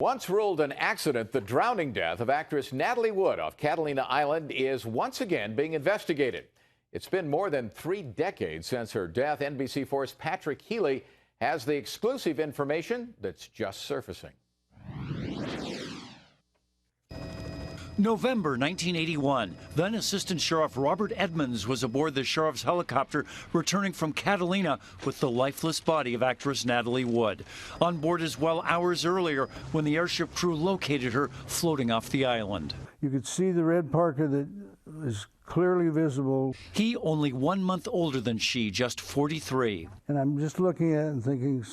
Once ruled an accident, the drowning death of actress Natalie Wood off Catalina Island is once again being investigated. It's been more than 3 decades since her death. NBC4's Patrick Healy has the exclusive information that's just surfacing. November 1981, then Assistant Sheriff Robert Edmonds was aboard the sheriff's helicopter returning from Catalina with the lifeless body of actress Natalie Wood. On board as well hours earlier when the airship crew located her floating off the island. You could see the red parka that is clearly visible. He only 1 month older than she, just 43. And I'm just looking at it and thinking,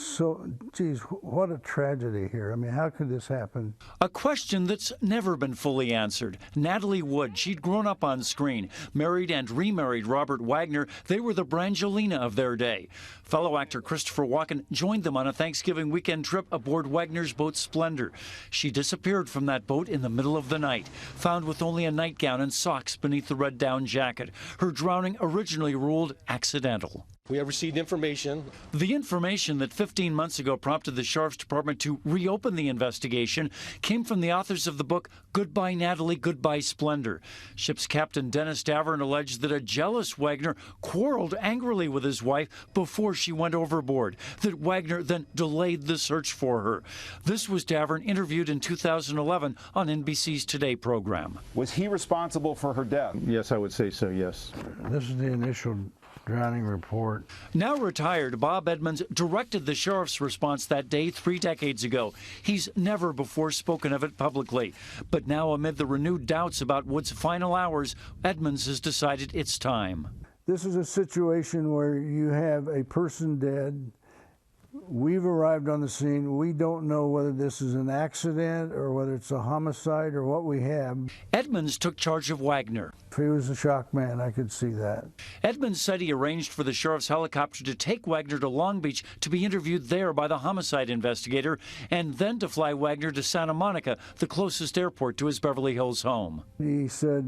geez, what a tragedy here. I mean, how could this happen? A question that's never been fully answered. Natalie Wood, she'd grown up on screen, married and remarried Robert Wagner. They were the Brangelina of their day. Fellow actor Christopher Walken joined them on a Thanksgiving weekend trip aboard Wagner's boat Splendor. She disappeared from that boat in the middle of the night, found with only a nightgown and socks beneath the red down jacket. Her drowning originally ruled accidental. We have received information. The information that 15 months ago prompted the Sheriff's Department to reopen the investigation came from the authors of the book Goodbye Natalie, Goodbye Splendor. Ship's Captain Dennis Davern alleged that a jealous Wagner quarreled angrily with his wife before she went overboard, that Wagner then delayed the search for her. This was Davern interviewed in 2011 on NBC's Today program. Was he responsible for her death? Yes, I would say so, yes. This is the initial drowning report. Now retired, Bob Edmonds directed the sheriff's response that day 3 decades ago. He's never before spoken of it publicly. But now, amid the renewed doubts about Wood's final hours, Edmonds has decided it's time. This is a situation where you have a person dead. We've arrived on the scene. We don't know whether this is an accident or whether it's a homicide or what we have. Edmonds took charge of Wagner. If he was a shock man, I could see that. Edmonds said he arranged for the sheriff's helicopter to take Wagner to Long Beach to be interviewed there by the homicide investigator, and then to fly Wagner to Santa Monica, the closest airport to his Beverly Hills home. He said,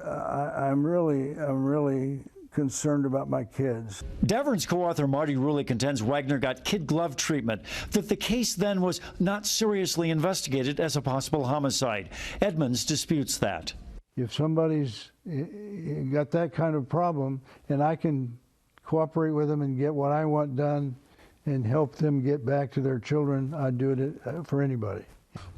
I'm really concerned about my kids. Davern's co-author Marty Ruley contends Wagner got kid glove treatment, that the case then was not seriously investigated as a possible homicide. Edmonds disputes that. If somebody's got that kind of problem and I can cooperate with them and get what I want done and help them get back to their children, I'd do it for anybody.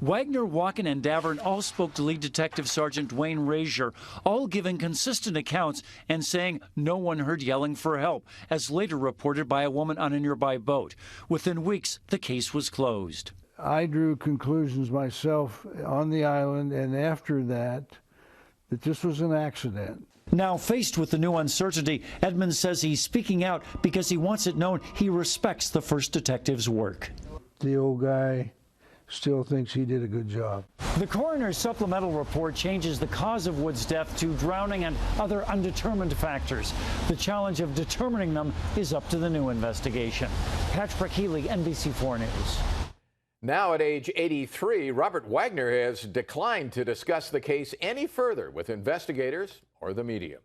Wagner, Walken, and Davern all spoke to lead detective Sergeant Dwayne Razier, all giving consistent accounts and saying no one heard yelling for help, as later reported by a woman on a nearby boat. Within weeks, the case was closed. I drew conclusions myself on the island, and after that this was an accident. Now, faced with the new uncertainty, Edmonds says he's speaking out because he wants it known he respects the first detective's work. The old guy still thinks he did a good job. The coroner's supplemental report changes the cause of Wood's death to drowning and other undetermined factors. The challenge of determining them is up to the new investigation. Patrick Healy, NBC4 News. Now at age 83, Robert Wagner has declined to discuss the case any further with investigators or the media.